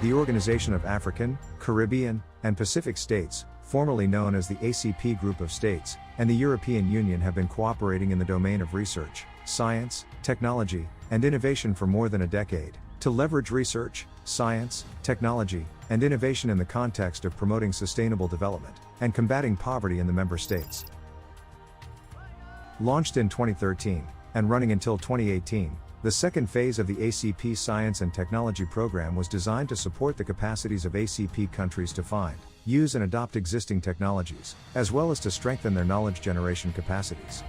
The Organization of African, Caribbean, and Pacific States, formerly known as the ACP Group of States, and the European Union have been cooperating in the domain of research, science, technology, and innovation for more than a decade, to leverage research, science, technology, and innovation in the context of promoting sustainable development and combating poverty in the member states. Launched in 2013, and running until 2018, the second phase of the ACP Science and Technology Program was designed to support the capacities of ACP countries to find, use and adopt existing technologies, as well as to strengthen their knowledge generation capacities.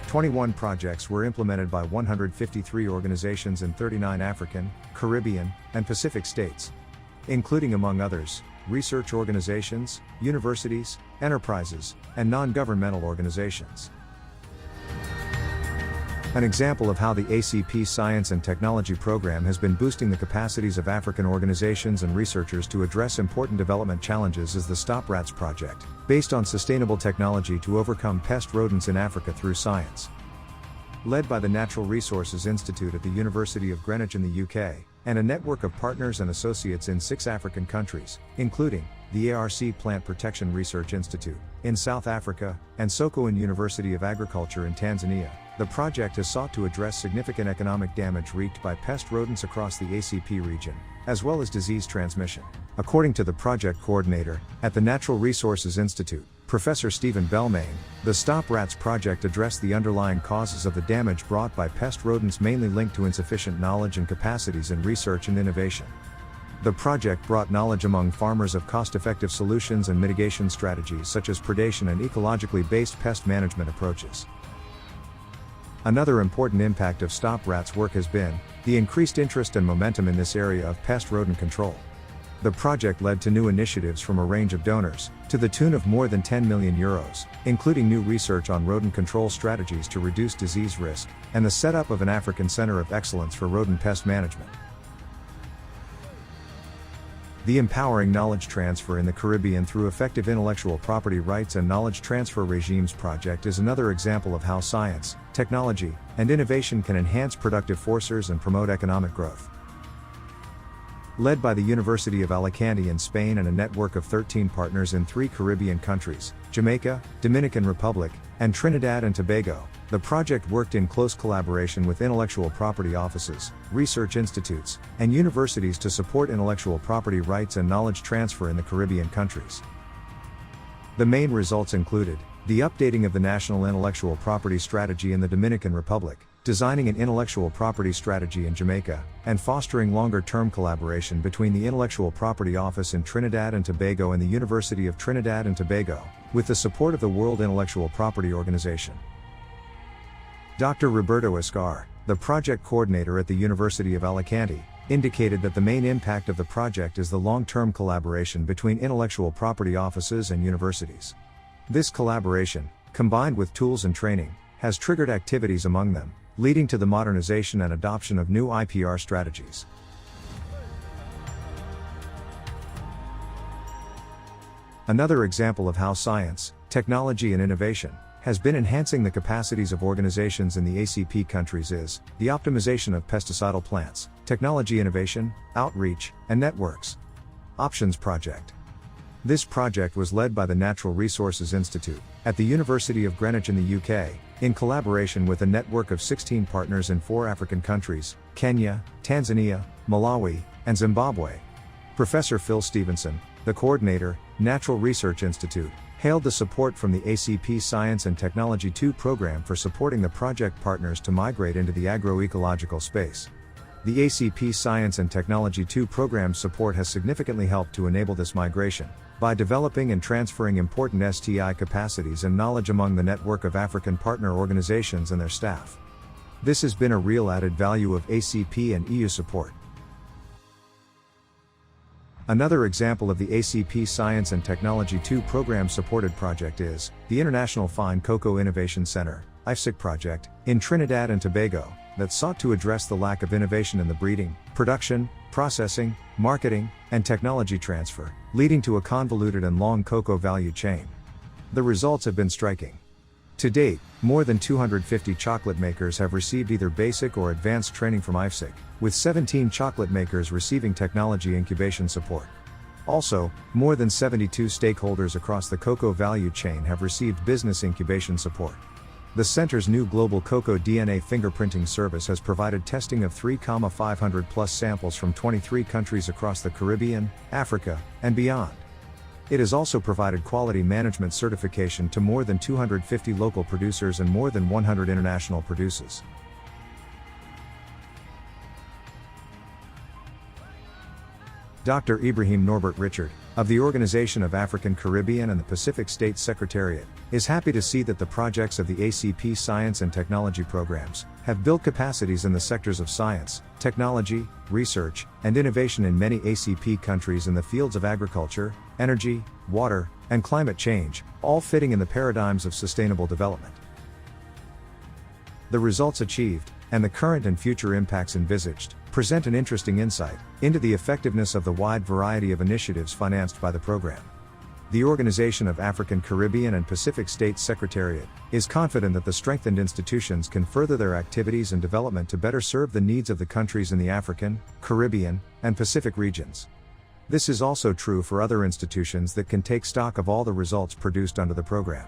21 projects were implemented by 153 organizations in 39 African, Caribbean, and Pacific states, including among others, research organizations, universities, enterprises, and non-governmental organizations. An example of how the ACP Science and Technology Program has been boosting the capacities of African organizations and researchers to address important development challenges is the Stop Rats project, based on sustainable technology to overcome pest rodents in Africa through science. Led by the Natural Resources Institute at the University of Greenwich in the UK, and a network of partners and associates in 6 African countries, including the ARC Plant Protection Research Institute in South Africa, and Sokoine University of Agriculture in Tanzania, the project has sought to address significant economic damage wreaked by pest rodents across the ACP region, as well as disease transmission. According to the project coordinator at the Natural Resources Institute, Professor Stephen Belmain, the Stop Rats project addressed the underlying causes of the damage brought by pest rodents, mainly linked to insufficient knowledge and capacities in research and innovation. The project brought knowledge among farmers of cost-effective solutions and mitigation strategies such as predation and ecologically based pest management approaches. Another important impact of Stop Rats' work has been the increased interest and momentum in this area of pest rodent control. The project led to new initiatives from a range of donors, to the tune of more than €10 million, including new research on rodent control strategies to reduce disease risk, and the setup of an African Center of Excellence for Rodent Pest Management. The Empowering Knowledge Transfer in the Caribbean through Effective Intellectual Property Rights and Knowledge Transfer Regimes project is another example of how science, technology, and innovation can enhance productive forces and promote economic growth. Led by the University of Alicante in Spain and a network of 13 partners in 3 Caribbean countries, Jamaica, Dominican Republic, and Trinidad and Tobago, the project worked in close collaboration with intellectual property offices, research institutes, and universities to support intellectual property rights and knowledge transfer in the Caribbean countries. The main results included the updating of the National Intellectual Property Strategy in the Dominican Republic, designing an intellectual property strategy in Jamaica, and fostering longer-term collaboration between the Intellectual Property Office in Trinidad and Tobago and the University of Trinidad and Tobago, with the support of the World Intellectual Property Organization. Dr. Roberto Escar, the project coordinator at the University of Alicante, indicated that the main impact of the project is the long-term collaboration between intellectual property offices and universities. This collaboration, combined with tools and training, has triggered activities among them, leading to the modernization and adoption of new IPR strategies. Another example of how science, technology and innovation has been enhancing the capacities of organizations in the ACP countries is the optimization of pesticidal plants, technology innovation, outreach, and networks. Options Project. This project was led by the Natural Resources Institute at the University of Greenwich in the UK, in collaboration with a network of 16 partners in 4 African countries, Kenya, Tanzania, Malawi, and Zimbabwe. Professor Phil Stevenson, the coordinator, Natural Research Institute, hailed the support from the ACP Science and Technology 2 program for supporting the project partners to migrate into the agroecological space. The ACP Science and Technology 2 program's support has significantly helped to enable this migration, by developing and transferring important STI capacities and knowledge among the network of African partner organizations and their staff. This has been a real added value of ACP and EU support. Another example of the ACP Science and Technology 2 program supported project is the International Fine Cocoa Innovation Center, IFCIC project, in Trinidad and Tobago, that sought to address the lack of innovation in the breeding, production, processing, marketing, and technology transfer, leading to a convoluted and long cocoa value chain. The results have been striking. To date, more than 250 chocolate makers have received either basic or advanced training from IFSIC, with 17 chocolate makers receiving technology incubation support. Also, more than 72 stakeholders across the cocoa value chain have received business incubation support. The center's new global cocoa DNA fingerprinting service has provided testing of 3,500 plus samples from 23 countries across the Caribbean, Africa, and beyond. It has also provided quality management certification to more than 250 local producers and more than 100 international producers. Dr. Ibrahim Norbert Richard, of the Organization of African, Caribbean and the Pacific States Secretariat, is happy to see that the projects of the ACP Science and Technology programs have built capacities in the sectors of science, technology, research, and innovation in many ACP countries in the fields of agriculture, energy, water, and climate change, all fitting in the paradigms of sustainable development. The results achieved, and the current and future impacts envisaged, present an interesting insight into the effectiveness of the wide variety of initiatives financed by the program. The Organization of African, Caribbean and Pacific States Secretariat is confident that the strengthened institutions can further their activities and development to better serve the needs of the countries in the African, Caribbean, and Pacific regions. This is also true for other institutions that can take stock of all the results produced under the program.